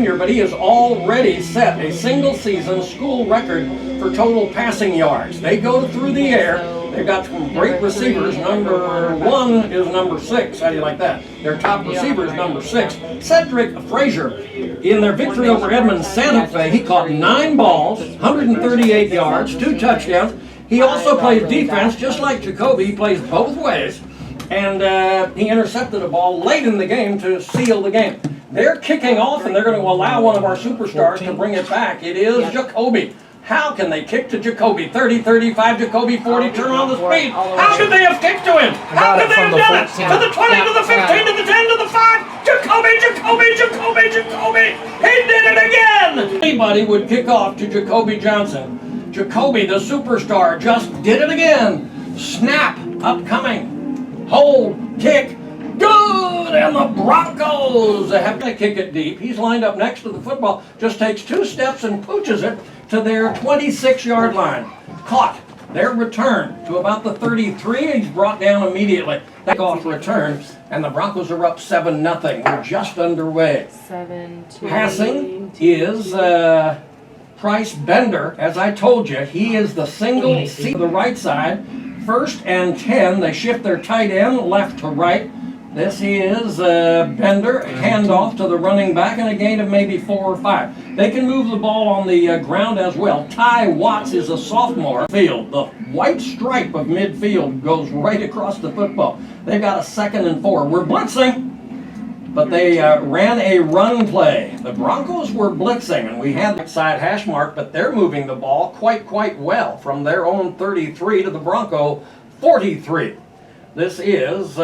junior, but he has already set a single-season school record for total passing yards. They go through the air. They've got some great receivers. Number 1 is number 6. How do you like that? Their top receiver is number 6. Cedric Frazier, in their victory over Edmond Santa Fe, he caught 9 balls, 138 yards, 2 touchdowns. He also plays defense, just like Jacoby. He plays both ways. And he intercepted a ball late in the game to seal the game. They're kicking off, and they're going to allow one of our superstars to bring it back. It is Jacoby. How can they kick to Jacoby? 30, 35, Jacoby 40, turn on the speed. How could they have kicked to him? How could they have done it? To the 20, to the 15, to the 10, to the 5. Jacoby. He did it again. Anybody would kick off to Jacoby Johnson. Jacoby, the superstar, just did it again. Snap, upcoming. Hold, kick, good, and the Broncos have to kick it deep. He's lined up next to the football, just takes 2 steps and pooches it to their 26-yard line. Caught, their return to about the 33, he's brought down immediately. Kickoff return, and the Broncos are up 7-0. We're just underway. 7-2. Passing is Price Bender. As I told you, he is the single seat to the right side. 1st and 10, they shift their tight end left to right. This is Bender, handoff to the running back, and a gain of maybe 4 or 5. They can move the ball on the ground as well. Ty Watts is a sophomore. Field, the white stripe of midfield goes right across the football. They've got a 2nd and 4. We're blitzing, but they ran a run play. The Broncos were blitzing, and we had the side hash mark, but they're moving the ball quite well from their own 33 to the Bronco 43. This is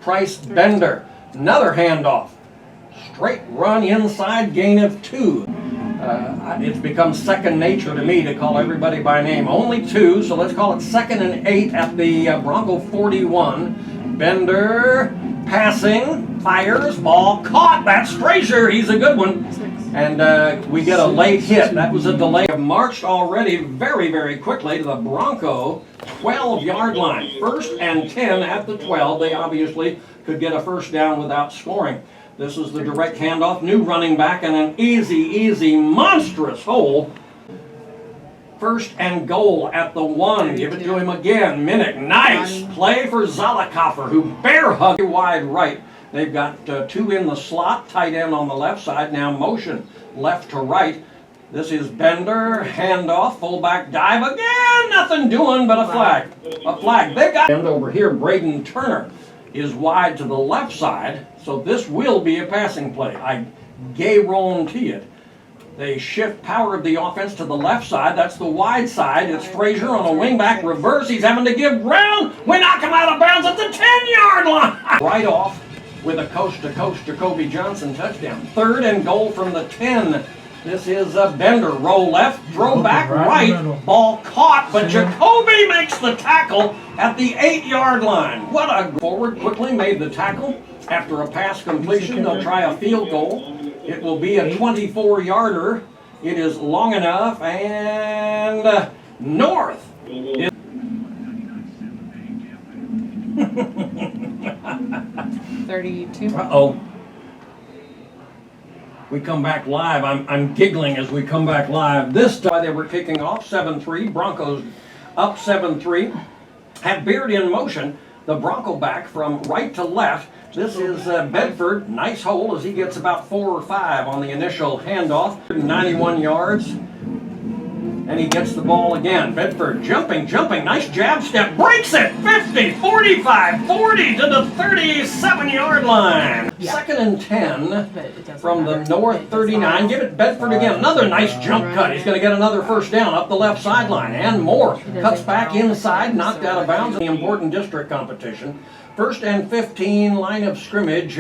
Price Bender. Another handoff. Straight run inside, gain of 2. It's become second nature to me to call everybody by name. Only 2, so let's call it 2nd and 8 at the Bronco 41. Bender passing, fires, ball caught. That's Frazier. He's a good one. And we get a late hit. That was a delay. Marched already very quickly to the Bronco 12-yard line. 1st and 10 at the 12. They obviously could get a first down without scoring. This is the direct handoff. New running back and an easy, monstrous hole. 1st and goal at the 1. Give it to him again. Minnick. Nice play for Zalakoffer, who bear hugged wide right. They've got 2 in the slot, tight end on the left side. Now motion left to right. This is Bender, handoff, fullback dive again. Nothing doing but a flag. They got him over here. Braden Turner is wide to the left side, so this will be a passing play. I guarantee it. They shift power of the offense to the left side. That's the wide side. It's Frazier on a wingback reverse. He's having to give ground. We knock him out of bounds at the 10-yard line. Right off with a coast-to-coast Jacoby Johnson touchdown. 3rd and goal from the 10. This is Bender. Roll left, throw back right. Ball caught, but Jacoby makes the tackle at the 8-yard line. What a forward quickly made the tackle. After a pass completion, they'll try a field goal. It will be a 24-yarder. It is long enough, and North. 32. Uh-oh. We come back live. I'm giggling as we come back live. This time they were kicking off 7-3. Broncos up 7-3. Have Beard in motion. The Bronco back from right to left. This is Bedford. Nice hole as he gets about 4 or 5 on the initial handoff. 91 yards. And he gets the ball again. Bedford jumping. Nice jab step. Breaks it. 50, 45, 40 to the 37-yard line. 2nd and 10 from the North 39. Give it Bedford again. Another nice jump cut. He's going to get another first down up the left sideline. And more. Cuts back inside. Knocked out of bounds in the important district competition. 1st and 15, line of scrimmage.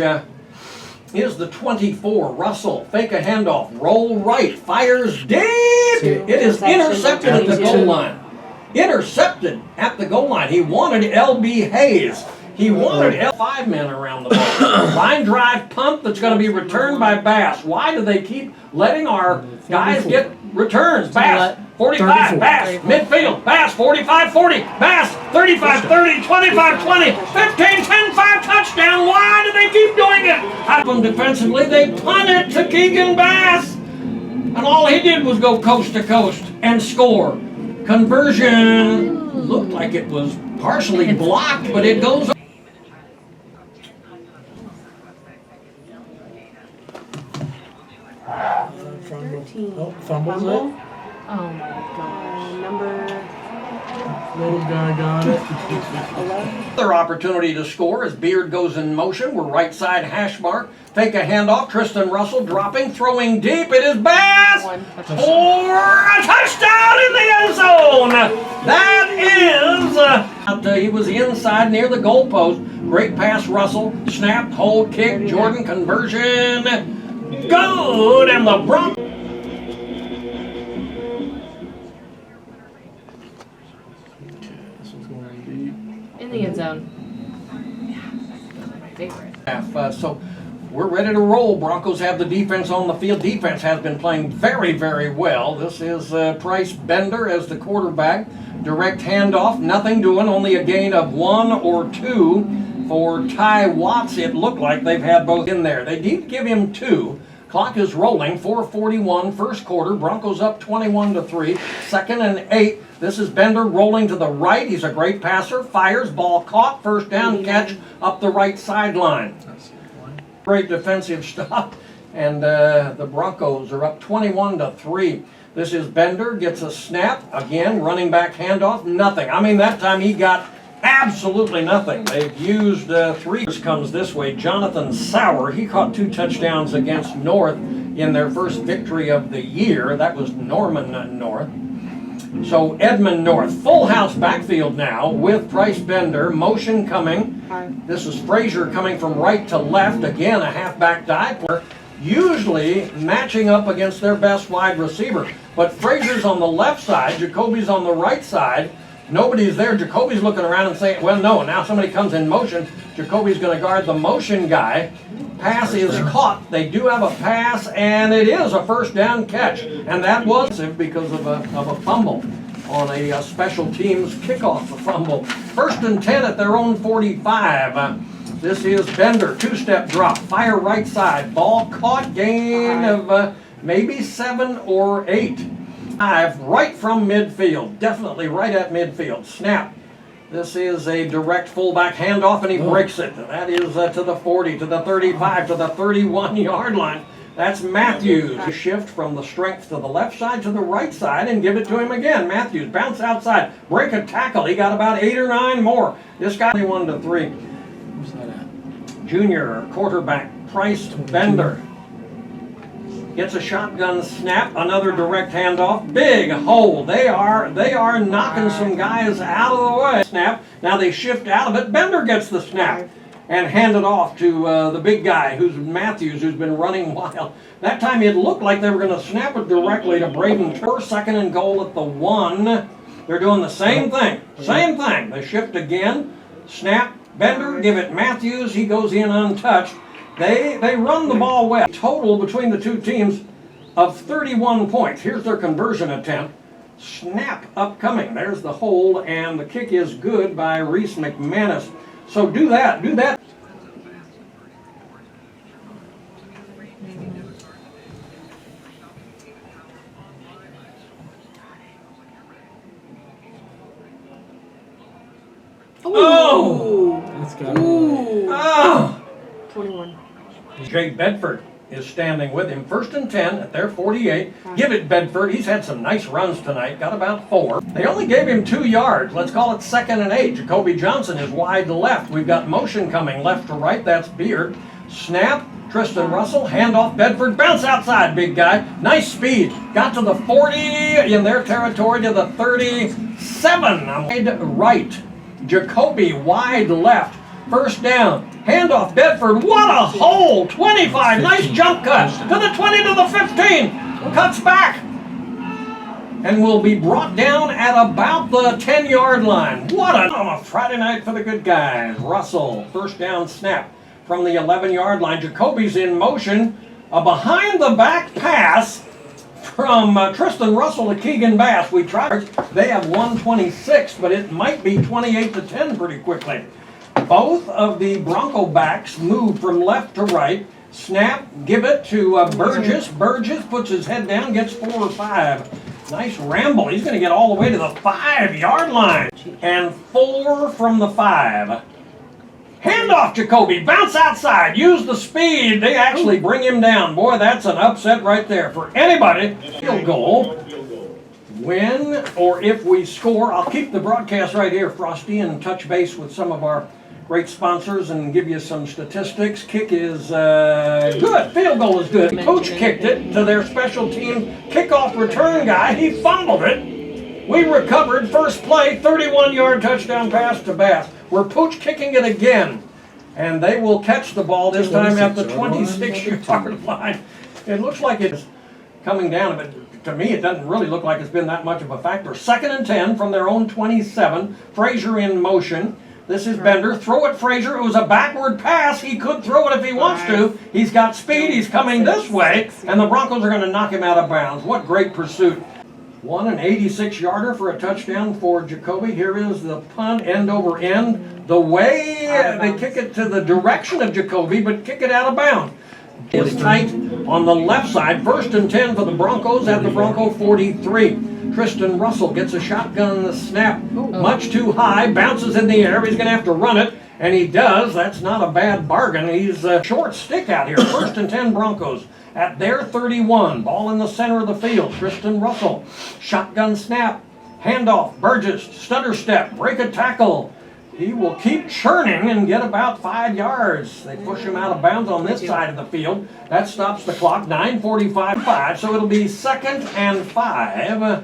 Is the 24. Russell, fake a handoff, roll right, fires deep. It is intercepted at the goal line. Intercepted at the goal line. He wanted L.B. Hayes. He wanted 5 men around the ball. Line drive punt that's going to be returned by Bass. Why do they keep letting our guys get returns? Bass, 45, Bass, midfield, Bass, 45-40, Bass, 35-30, 25-20, 15-10, 5 touchdown. Why do they keep doing it? Them defensively, they punt it to Keegan Bass. And all he did was go coast to coast and score. Conversion looked like it was partially blocked, but it goes. Fumbles it. Oh my gosh. Number. Little guy got it. Another opportunity to score as Beard goes in motion. We're right side hash mark. Fake a handoff. Tristan Russell dropping, throwing deep. It is Bass for a touchdown in the end zone. That is. He was inside near the goalpost. Great pass, Russell. Snapped, hold, kick. Jordan conversion. Good, and the Broncos. In the end zone. My favorite. So we're ready to roll. Broncos have the defense on the field. Defense has been playing very, very well. This is Price Bender as the quarterback. Direct handoff, nothing doing, only a gain of 1 or 2 for Ty Watts. It looked like they've had both in there. They did give him 2. Clock is rolling, 4:41, first quarter. Broncos up 21-3, 2nd and 8. This is Bender rolling to the right. He's a great passer, fires, ball caught, first down catch up the right sideline. Great defensive stop, and the Broncos are up 21-3. This is Bender, gets a snap, again, running back handoff, nothing. I mean, that time he got absolutely nothing. They've used 3. Comes this way. Jonathan Sauer, he caught 2 touchdowns against North in their first victory of the year. That was Norman North. So Edmond North, full house backfield now with Price Bender. Motion coming. This is Frazier coming from right to left. Again, a halfback dive. Usually matching up against their best wide receiver. But Frazier's on the left side. Jacoby's on the right side. Nobody's there. Jacoby's looking around and saying, well, no, now somebody comes in motion. Jacoby's going to guard the motion guy. Pass is caught. They do have a pass, and it is a first down catch. And that was because of a fumble on a special teams kickoff fumble. 1st and 10 at their own 45. This is Bender, 2-step drop, fire right side. Ball caught, gain of maybe 7 or 8. Right from midfield, definitely right at midfield. Snap. This is a direct fullback handoff, and he breaks it. That is to the 40, to the 35, to the 31-yard line. That's Matthews. Shift from the strength to the left side to the right side and give it to him again. Matthews, bounce outside, break a tackle. He got about 8 or 9 more. This guy 21-3. Where's that at? Junior quarterback, Price Bender. Gets a shotgun snap, another direct handoff, big hole. They are knocking some guys out of the way. Snap, now they shift out of it. Bender gets the snap and hand it off to the big guy, who's Matthews, who's been running wild. That time it looked like they were going to snap it directly to Braden. 2nd and goal at the 1. They're doing the same thing, They shift again, snap, Bender, give it Matthews, he goes in untouched. They run the ball well. Total between the two teams of 31 points. Here's their conversion attempt. Snap upcoming. There's the hold, and the kick is good by Reese McManus. So do that. Oh! That's got Oh! 21. Jake Bedford is standing with him. 1st and 10 at their 48. Give it Bedford. He's had some nice runs tonight. Got about 4. They only gave him 2 yards. Let's call it 2nd and 8. Jacoby Johnson is wide left. We've got motion coming left to right. That's Beard. Snap. Tristan Russell. Handoff Bedford. Bounce outside, big guy. Nice speed. Got to the 40 in their territory to the 37. Wide right. Jacoby wide left. 1st down. Handoff Bedford. What a hole. 25. Nice jump cut. To the 20, to the 15. Cuts back. And will be brought down at about the 10-yard line. What a Friday night for the good guys. Russell. 1st down snap from the 11-yard line. Jacoby's in motion. A behind-the-back pass from Tristan Russell to Keegan Bass. We tried. They have 126, but it might be 28-10 pretty quickly. Both of the Bronco backs moved from left to right. Snap, give it to Burgess. Burgess puts his head down, gets 4 or 5. Nice ramble. He's going to get all the way to the 5-yard line. And 4 from the 5. Handoff, Jacoby. Bounce outside. Use the speed. They actually bring him down. Boy, that's an upset right there for anybody. Field goal. Win, or if we score, I'll keep the broadcast right here, Frosty, and touch base with some of our great sponsors and give you some statistics. Kick is good. Field goal is good. Coach kicked it to their special team kickoff return guy. He fumbled it. We recovered. First play, 31-yard touchdown pass to Bass. We're Pooch kicking it again. And they will catch the ball this time at the 26-yard line. It looks like it's coming down, but to me it doesn't really look like it's been that much of a factor. 2nd and 10 from their own 27. Frazier in motion. This is Bender. Throw it, Frazier. It was a backward pass. He could throw it if he wants to. He's got speed. He's coming this way. And the Broncos are going to knock him out of bounds. What great pursuit. An 86-yarder for a touchdown for Jacoby. Here is the punt, end over end. The way they kick it to the direction of Jacoby, but kick it out of bounds. Is tight on the left side. 1st and 10 for the Broncos at the Bronco 43. Tristan Russell gets a shotgun snap. Much too high. Bounces in the air. He's going to have to run it. And he does. That's not a bad bargain. He's a short stick out here. 1st and 10 Broncos at their 31. Ball in the center of the field. Tristan Russell. Shotgun snap. Handoff. Burgess. Stutter step. Break a tackle. He will keep churning and get about 5 yards. They push him out of bounds on this side of the field. That stops the clock. 9:45. So it'll be 2nd and 5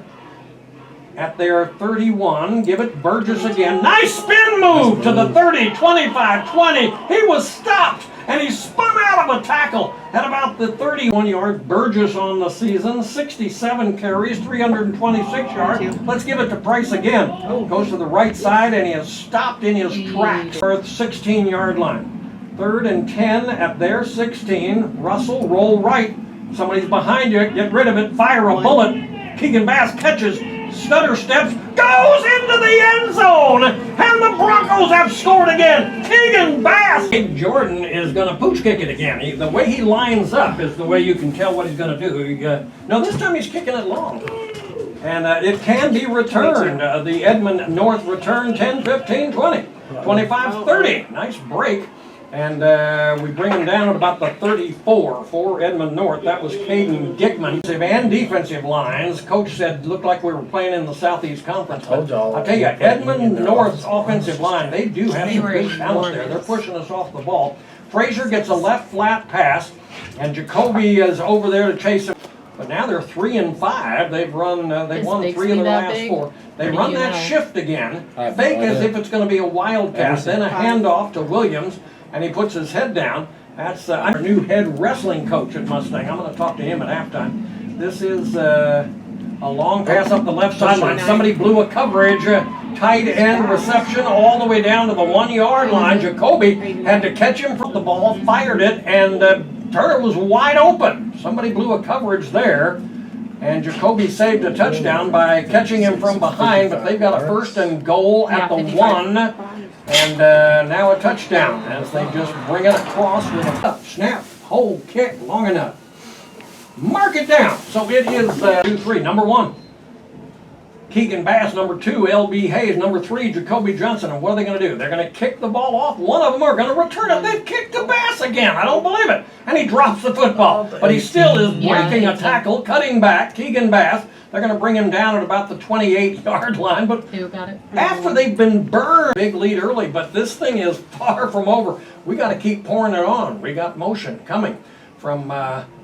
at their 31. Give it Burgess again. Nice spin move to the 30, 25, 20. He was stopped and he spun out of a tackle at about the 31-yard. Burgess on the season, 67 carries, 326 yards. Let's give it to Price again. Goes to the right side and he is stopped in his tracks for the 16-yard line. 3rd and 10 at their 16. Russell, roll right. Somebody's behind you. Get rid of it. Fire a bullet. Keegan Bass catches. Stutter steps, goes into the end zone, and the Broncos have scored again. Keegan Bass. Jordan is going to pooch kick it again. The way he lines up is the way you can tell what he's going to do. No, this time he's kicking it long. And it can be returned. The Edmond North return, 10, 15, 20, 25, 30. Nice break. And we bring him down at about the 34 for Edmond North. That was Caden Dickman. And defensive lines. Coach said looked like we were playing in the Southeast Conference. I'll tell you, Edmond North's offensive line, they do have some good talent there. They're pushing us off the ball. Frazier gets a left flat pass, and Jacoby is over there to chase him. But now they're 3 and 5. They've won 3 of the last 4. They run that shift again. Fake as if it's going to be a wildcat. Then a handoff to Williams. And he puts his head down. That's our new head wrestling coach at Mustang. I'm going to talk to him at halftime. This is a long pass up the left sideline. Somebody blew a coverage, tight end reception all the way down to the 1-yard line. Jacoby had to catch him from the ball, fired it, and Turner was wide open. Somebody blew a coverage there. And Jacoby saved a touchdown by catching him from behind, but they've got a 1st and goal at the 1. And now a touchdown as they just bring it across with a snap, hold, kick, long enough. Mark it down. So it is 2-3. Number 1, Keegan Bass. Number 2, L.B. Hayes. Number 3, Jacoby Johnson. And what are they going to do? They're going to kick the ball off. One of them are going to return it. They've kicked the Bass again. I don't believe it. And he drops the football. But he still is breaking a tackle, cutting back. Keegan Bass. They're going to bring him down at about the 28-yard line. But after they've been burned, big lead early, but this thing is far from over. We got to keep pouring it on. We got motion coming from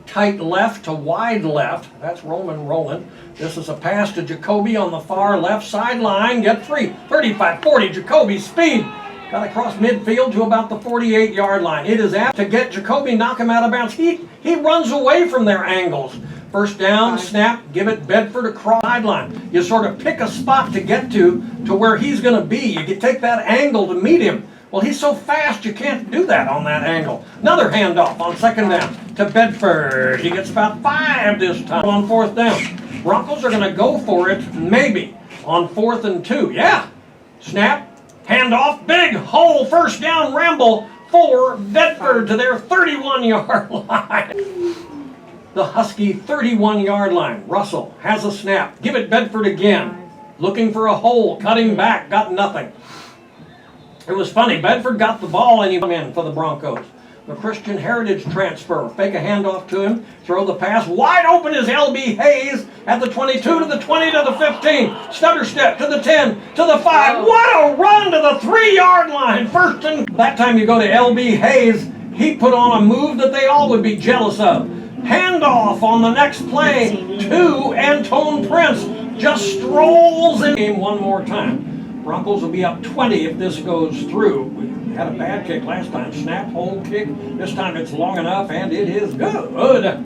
tight left to wide left. That's Roman rolling. This is a pass to Jacoby on the far left sideline. Get free. 35, 40. Jacoby speed. Got across midfield to about the 48-yard line. It is apt to get Jacoby, knock him out of bounds. He runs away from their angles. 1st down, snap, give it Bedford across sideline. You sort of pick a spot to get to where he's going to be. You can take that angle to meet him. Well, he's so fast you can't do that on that angle. Another handoff on 2nd down to Bedford. He gets about 5 this time on 4th down. Broncos are going to go for it, maybe, on 4th and 2. Yeah. Snap, handoff, big hole, 1st down, ramble. for Bedford to their 31-yard line. The Husky 31-yard line. Russell has a snap. Give it Bedford again. Looking for a hole. Cutting back. Got nothing. It was funny. Bedford got the ball and he went in for the Broncos. The Christian Heritage transfer. Fake a handoff to him. Throw the pass. Wide open is L.B. Hayes at the 22 to the 20 to the 15. Stutter step to the 10 to the 5. What a run to the 3-yard line. First and that time you go to L.B. Hayes. He put on a move that they all would be jealous of. Handoff on the next play to Antone Prince. Just strolls in game one more time. Broncos will be up 20 if this goes through. We had a bad kick last time. Snap, hold, kick. This time it's long enough and it is good.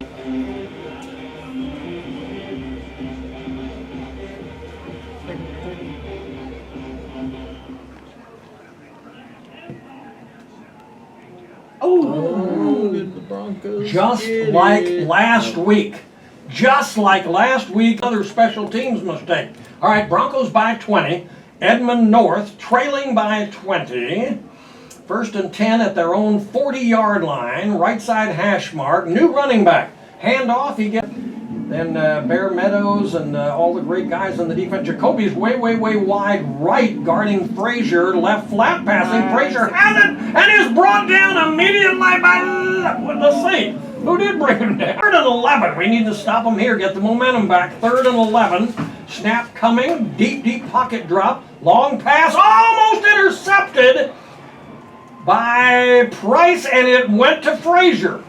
The Broncos Just like last week. Just like last week, another special teams mistake. All right, Broncos by 20. Edmond North trailing by 20. First and 10 at their own 40-yard line. Right side hash mark. New running back. Handoff. He gets. Then Bear Meadows and all the great guys on the defense. Jacoby's way wide right, guarding Frazier. Left flat passing. Frazier has it and is brought down immediately by, let's see, who did bring him down? 3rd and 11. We need to stop him here, get the momentum back. 3rd and 11. Snap coming. Deep pocket drop. Long pass. Almost intercepted by Price, and it went to Frazier.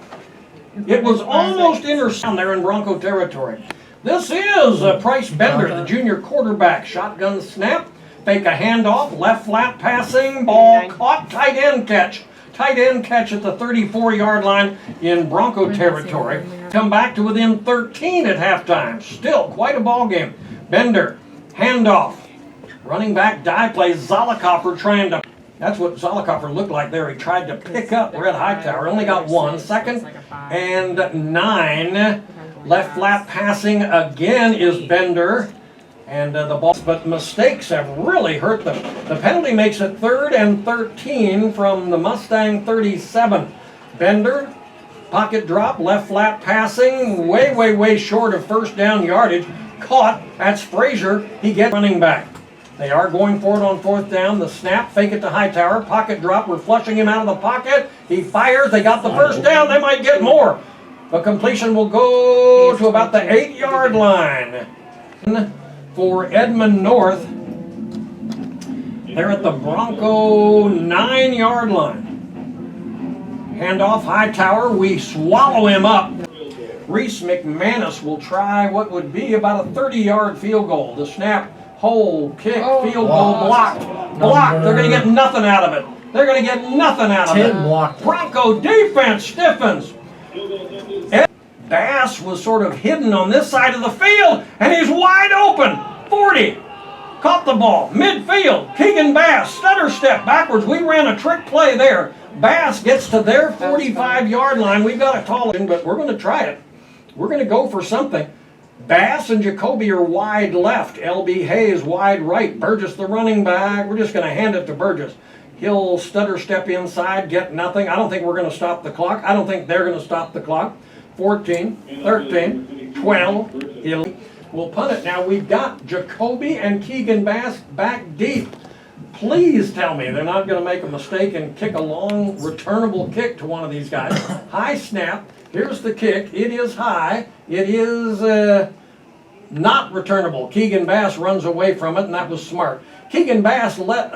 It was almost intercepted there in Bronco territory. This is Price Bender, the junior quarterback. Shotgun snap, fake a handoff, left flat passing, ball caught, tight end catch. Tight end catch at the 34-yard line in Bronco territory. Come back to within 13 at halftime. Still quite a ball game. Bender, handoff. Running back dive play, Zollicoffer trying to... That's what Zollicoffer looked like there. He tried to pick up Red Hightower. Only got 1. 2nd and 9. Left flat passing again is Bender. And the ball, but mistakes have really hurt them. The penalty makes it 3rd and 13 from the Mustang 37. Bender, pocket drop, left flat passing, way short of first down yardage. Caught. That's Frazier. He gets running back. They are going for it on 4th down. The snap, fake it to Hightower. Pocket drop. We're flushing him out of the pocket. He fires. They got the first down. They might get more. The completion will go to about the 8-yard line. For Edmond North, they're at the Bronco 9-yard line. Handoff Hightower. We swallow him up. Reese McManus will try what would be about a 30-yard field goal. The snap. Hold, kick, field goal, blocked. They're going to get nothing out of it. They're going to get nothing out of it. Blocked. Bronco defense stiffens. Bass was sort of hidden on this side of the field, and he's wide open. 40. Caught the ball. Midfield. Keegan Bass, stutter step backwards. We ran a trick play there. Bass gets to their 45-yard line. We've got a tall one, but we're going to try it. We're going to go for something. Bass and Jacoby are wide left. L.B. Hayes wide right. Burgess the running back. We're just going to hand it to Burgess. He'll stutter step inside, get nothing. I don't think we're going to stop the clock. I don't think they're going to stop the clock. 14, 13, 12, 11. We'll punt it. Now we've got Jacoby and Keegan Bass back deep. Please tell me they're not going to make a mistake and kick a long returnable kick to one of these guys. High snap. Here's the kick. It is high. It is not returnable. Keegan Bass runs away from it, and that was smart. Keegan Bass let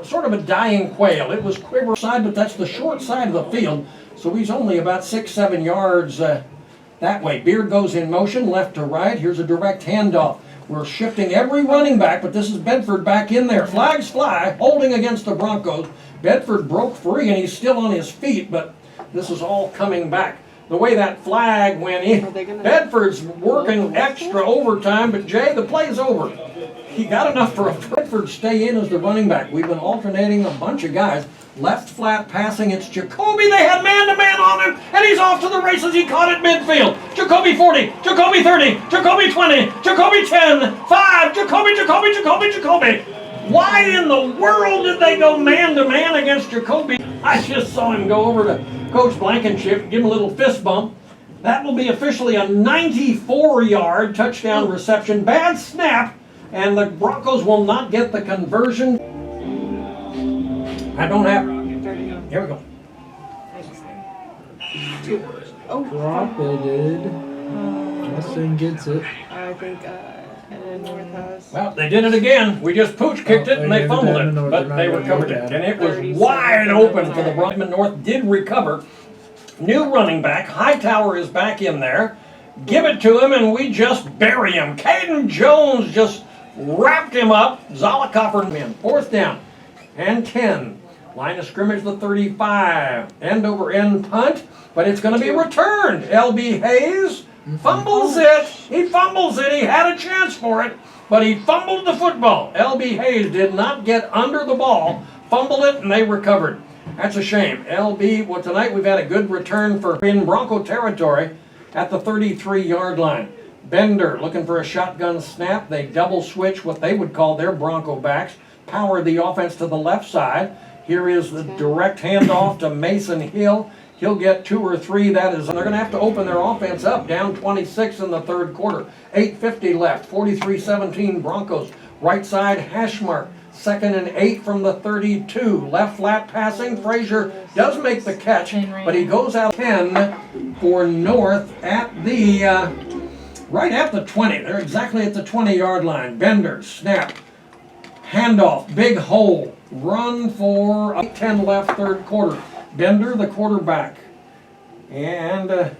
sort of a dying quail. It was quiver side, but that's the short side of the field, so he's only about 6-7 yards that way. Beard goes in motion, left to right. Here's a direct handoff. We're shifting every running back, but this is Bedford back in there. Flags fly, holding against the Broncos. Bedford broke free, and he's still on his feet, but this is all coming back. The way that flag went in, Bedford's working extra overtime, but Jay, the play's over. He got enough for a Bedford stay in as the running back. We've been alternating a bunch of guys. Left flat passing, it's Jacoby. They had man-to-man on him, and he's off to the races. He caught it midfield. Jacoby 40, Jacoby 30, Jacoby 20, Jacoby 10, 5, Jacoby. Why in the world did they go man-to-man against Jacoby? I just saw him go over to Coach Blankenship, give him a little fist bump. That will be officially a 94-yard touchdown reception. Bad snap, and the Broncos will not get the conversion. I don't have. Here we go. Drop it. Mustang gets it. I think Edmond North has. Well, they did it again. We just pooch kicked it and they fumbled it, but they recovered it. And it was wide open for the Broncos. Edmond North did recover. New running back. Hightower is back in there. Give it to him and we just bury him. Caden Jones just wrapped him up. Zollikofer in. 4th down and 10. Line of scrimmage the 35. End over end punt, but it's going to be returned. LB Hayes fumbles it. He fumbles it. He had a chance for it, but he fumbled the football. LB Hayes did not get under the ball, fumbled it, and they recovered. That's a shame. LB, well, tonight we've had a good return for in Bronco territory at the 33-yard line. Bender looking for a shotgun snap. They double switch what they would call their Bronco backs. Power the offense to the left side. Here is the direct handoff to Mason Hill. He'll get 2 or 3. That is, and they're going to have to open their offense up. Down 26 in the 3rd quarter. 8:50 left. 43-17 Broncos. Right side hash mark. 2nd and 8 from the 32. Left flat passing. Frazier does make the catch, but he goes out 10 for North at the right at the 20. They're exactly at the 20-yard line. Bender snap. Handoff. Big hole. Run for 10 left 3rd quarter. Bender, the quarterback. And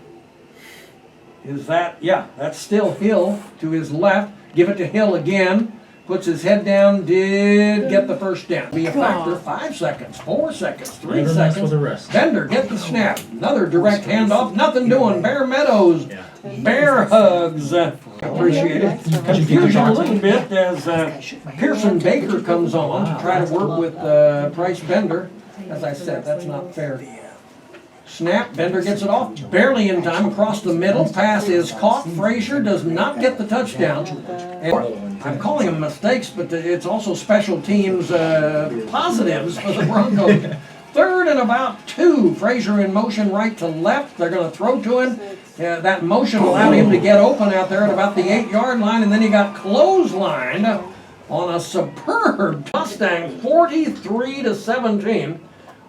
is that, yeah, that's still Hill to his left. Give it to Hill again. Puts his head down, did get the 1st down. Be a factor, 5 seconds, 4 seconds, 3 seconds. Bender, get the snap. Another direct handoff, nothing doing. Bear Meadows, bear hugs. Appreciate it. Confusion a little bit as Pearson Baker comes on to try to work with Price Bender. As I said, that's not fair. Snap, Bender gets it off, barely in time, across the middle. Pass is caught. Frazier does not get the touchdown. And I'm calling them mistakes, but it's also special teams positives for the Broncos. 3rd and about 2. Frazier in motion right to left. They're going to throw to him. That motion allowed him to get open out there at about the 8-yard line, and then he got clotheslined on a superb Mustang, 43-17.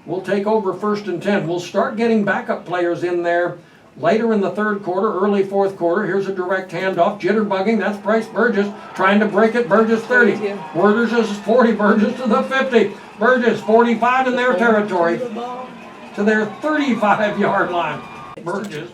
We'll take over 1st and 10. We'll start getting backup players in there later in the 3rd quarter, early 4th quarter. Here's a direct handoff. Jitterbugging. That's Bryce Burgess trying to break it. Burgess 30. Burgess is 40. Burgess to the 50. Burgess 45 in their territory to their 35-yard line. Burgess.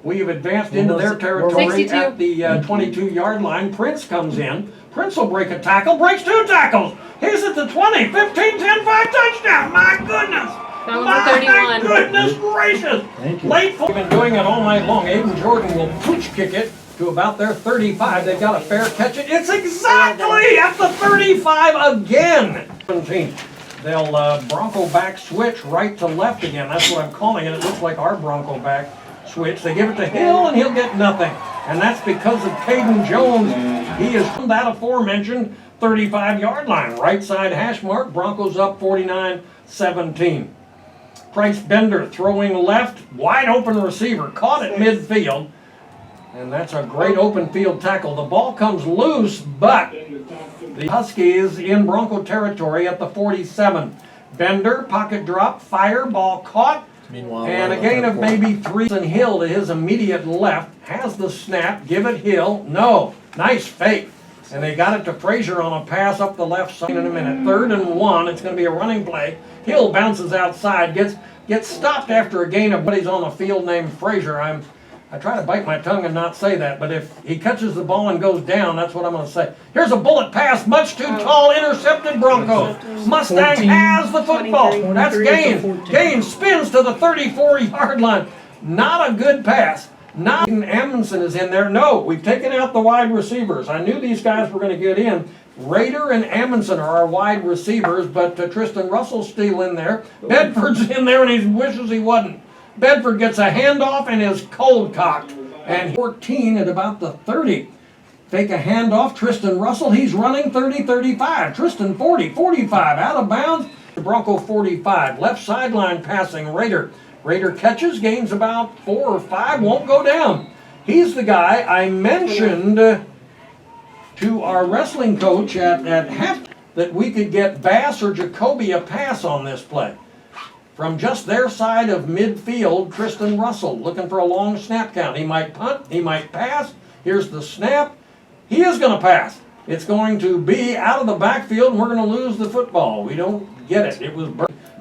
We have advanced into their territory 62. at the 22-yard line. Prince comes in. Prince will break a tackle. Breaks 2 tackles. He's at the 20. 15, 10, 5 touchdown. My goodness. That was a 31. Goodness gracious. Late. We've been doing it all night long. Aiden Jordan will pooch kick it to about their 35. They've got a fair catch it. It's exactly at the 35 again. 17. They'll Bronco back switch right to left again. That's what I'm calling it. It looks like our Bronco back switch. They give it to Hill and he'll get nothing. And that's because of Caden Jones. He is from that aforementioned 35-yard line. Right side hash mark. Broncos up 49-17. Price Bender throwing left. Wide open receiver. Caught at midfield. And that's a great open field tackle. The ball comes loose, but the Huskies in Bronco territory at the 47. Bender, pocket drop, fire, ball caught. And a gain of maybe 3. And Hill to his immediate left. Has the snap. Give it Hill. No. Nice fake. And they got it to Frazier on a pass up the left side in a minute. 3rd and 1. It's going to be a running play. Hill bounces outside. Gets stopped after a gain of buddies on the field named Frazier. I try to bite my tongue and not say that, but if he catches the ball and goes down, that's what I'm going to say. Here's a bullet pass, much too tall, intercepted Broncos. Mustang has the football. That's Gain. Gain spins to the 34-yard line. Not a good pass. Not Amundsen is in there. No, we've taken out the wide receivers. I knew these guys were going to get in. Rader and Amundsen are our wide receivers, but Tristan Russell's still in there. Bedford's in there, and he wishes he wasn't. Bedford gets a handoff and is cold cocked. And 14 at about the 30. Fake a handoff. Tristan Russell, he's running 30-35. Tristan 40-45 out of bounds. Bronco 45, left sideline passing, Raider. Raider catches, gains about 4 or 5, won't go down. He's the guy I mentioned to our wrestling coach at half that we could get Bass or Jacoby a pass on this play. From just their side of midfield, Tristan Russell looking for a long snap count. He might punt, he might pass. Here's the snap. He is going to pass. It's going to be out of the backfield, and we're going to lose the football. We don't get it. It was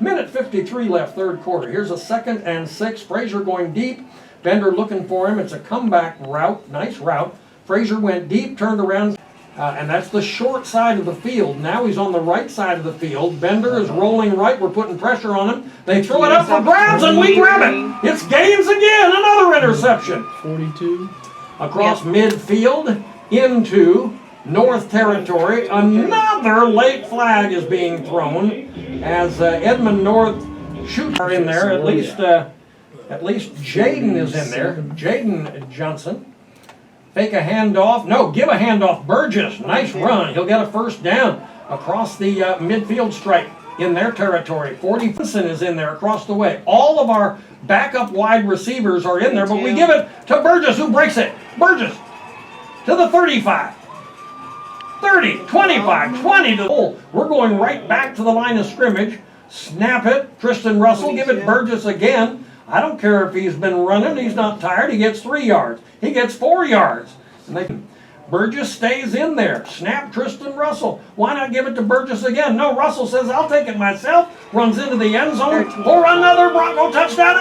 minute 53 left, third quarter. Here's a 2nd and 6. Frazier going deep. Bender looking for him. It's a comeback route. Nice route. Frazier went deep, turned around, and that's the short side of the field. Now he's on the right side of the field. Bender is rolling right. We're putting pressure on him. They throw it up for grabs, and we grab it. It's Gaines again. Another interception. 42. Across midfield into North territory. Another late flag is being thrown as Edmond North shoots are in there. At least Jaden is in there. Jaden Johnson. Fake a handoff. No, give a handoff. Burgess. Nice run. He'll get a first down across the midfield stripe in their territory. 40 Vinson is in there across the way. All of our backup wide receivers are in there, but we give it to Burgess, who breaks it. Burgess to the 35. 30, 25, 20 to the hole. We're going right back to the line of scrimmage. Snap it. Tristan Russell, give it Burgess again. I don't care if he's been running. He's not tired. He gets 3 yards. He gets 4 yards. And Burgess stays in there. Snap Tristan Russell. Why not give it to Burgess again? No, Russell says, I'll take it myself. Runs into the end zone for another Bronco touchdown.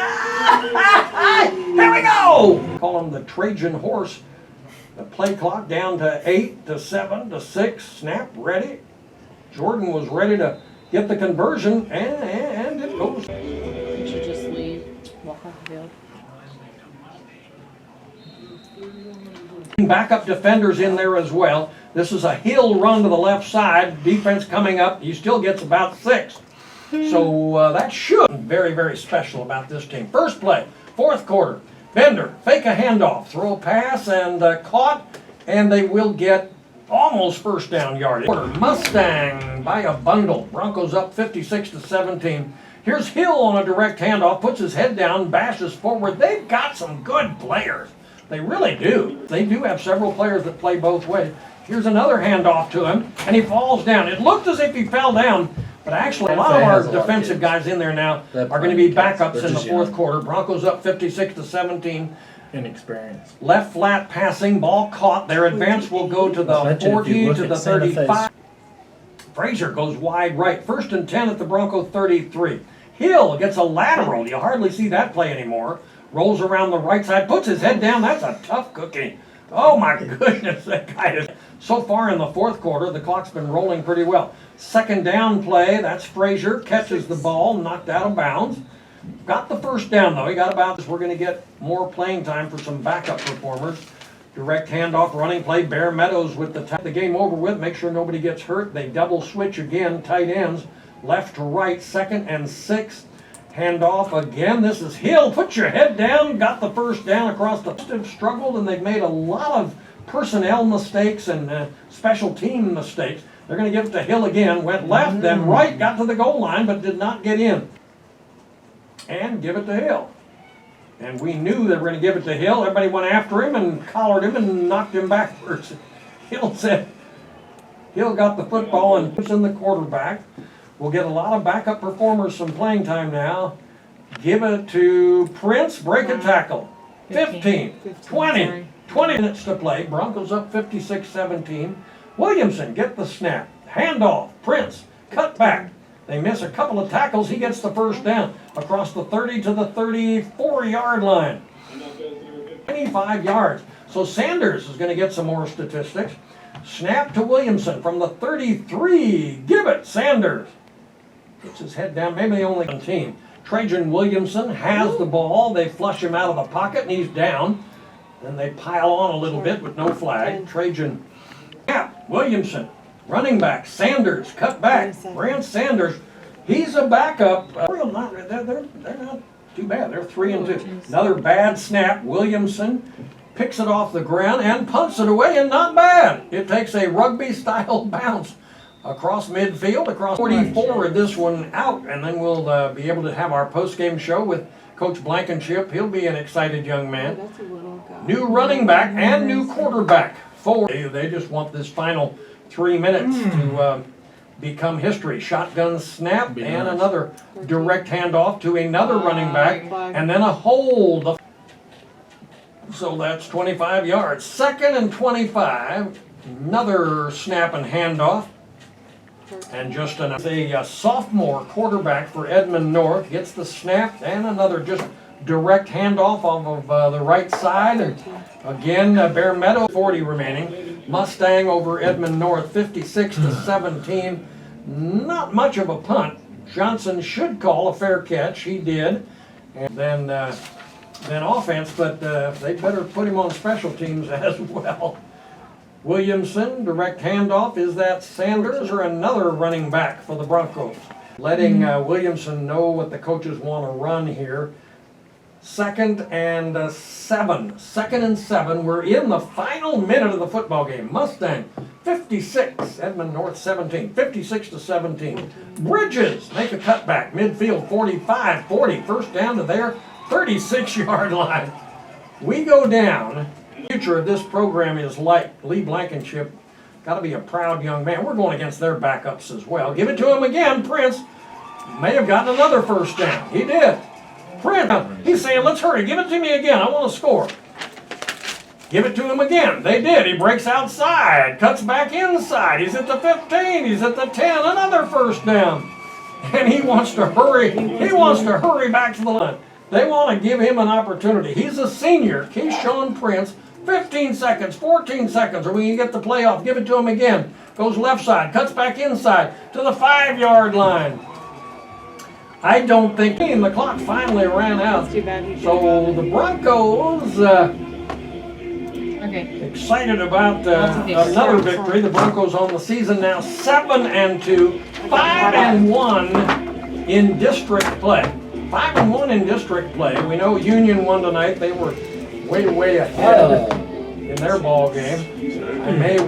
Here we go. Call him the Trajan horse. The play clock down to 8 to 7 to 6. Snap, ready. Jordan was ready to get the conversion, and it goes. You should just leave. Walk off the field. Backup defenders in there as well. This is a hill run to the left side. Defense coming up. He still gets about 6. So that should be very, very special about this team. First play, 4th quarter. Bender, fake a handoff, throw a pass, and caught, and they will get almost first down yardage. Mustang by a bundle. Broncos up 56 to 17. Here's Hill on a direct handoff, puts his head down, bashes forward. They've got some good players. They really do. They do have several players that play both ways. Here's another handoff to him, and he falls down. It looked as if he fell down, but actually a lot of our defensive guys in there now are going to be backups in the 4th quarter. Broncos up 56 to 17. Inexperienced. Left flat passing, ball caught. Their advance will go to the 40 to the 35. Frazier goes wide right. 1st and 10 at the Bronco 33. Hill gets a lateral. You hardly see that play anymore. Rolls around the right side, puts his head down. That's a tough cookie. Oh my goodness, that guy is. So far in the 4th quarter, the clock's been rolling pretty well. 2nd down play, that's Frazier, catches the ball, knocked out of bounds. Got the first down though, he got about this. We're going to get more playing time for some backup performers. Direct handoff, running play, Bear Meadows with the game over with, make sure nobody gets hurt. They double switch again, tight ends, left to right, 2nd and 6. Handoff again. This is Hill. Put your head down. Got the first down across the. They've struggled, and they've made a lot of personnel mistakes and special team mistakes. They're going to give it to Hill again. Went left, then right. Got to the goal line, but did not get in. And give it to Hill. And we knew they were going to give it to Hill. Everybody went after him and collared him and knocked him backwards. Hill got the football and puts in the quarterback. We'll get a lot of backup performers some playing time now. Give it to Prince, break a tackle. 15, 20 minutes to play. Broncos up 56-17. Williamson, get the snap. Handoff, Prince, cut back. They miss a couple of tackles. He gets the first down across the 30 to the 34-yard line. 25 yards. So Sanders is going to get some more statistics. Snap to Williamson from the 33. Give it, Sanders. Gets his head down, maybe the only team. Trajan Williamson has the ball. They flush him out of the pocket, and he's down. Then they pile on a little bit with no flag. Trajan, Williamson, running back. Sanders, cut back. Brant Sanders, he's a backup. They're not too bad. They're 3-2. Another bad snap. Williamson picks it off the ground and punts it away, and not bad. It takes a rugby-style bounce across midfield, across 44 of this one out, and then we'll be able to have our post-game show with Coach Blankenship. He'll be an excited young man. That's a little guy. New running back and new quarterback. They just want this final 3 minutes to become history. Shotgun snap and another direct handoff to another running back, and then a hold. So that's 25 yards. 2nd and 25. Another snap and handoff. And just a sophomore quarterback for Edmond North gets the snap and another just direct handoff off of the right side. And again, Bear Meadow 40 remaining. Mustang over Edmond North 56-17. Not much of a punt. Johnson should call a fair catch. He did. And then offense, but they better put him on special teams as well. Williamson, direct handoff. Is that Sanders or another running back for the Broncos? Letting Williamson know what the coaches want to run here. 2nd and 7. 2nd and 7. We're in the final minute of the football game. Mustang 56, Edmond North 17. 56-17. Bridges make a cutback. Midfield 45-40. First down to their 36-yard line. We go down. The future of this program is light. Lee Blankenship, got to be a proud young man. We're going against their backups as well. Give it to him again. Prince may have gotten another first down. He did. Prince, he's saying, let's hurry. Give it to me again. I want to score. Give it to him again. They did. He breaks outside, cuts back inside. He's at the 15. He's at the 10. Another first down. And he wants to hurry. He wants to hurry back to the line. They want to give him an opportunity. He's a senior, Keyshawn Prince. 15 seconds, 14 seconds, or we can get the playoff. Give it to him again. Goes left side, cuts back inside to the 5-yard line. I don't think the clock finally ran out. So the Broncos excited about another victory. The Broncos on the season now 7-2, 5-1 in district play. 5-1 in district play. We know Union won tonight. They were way ahead in their ball game. And May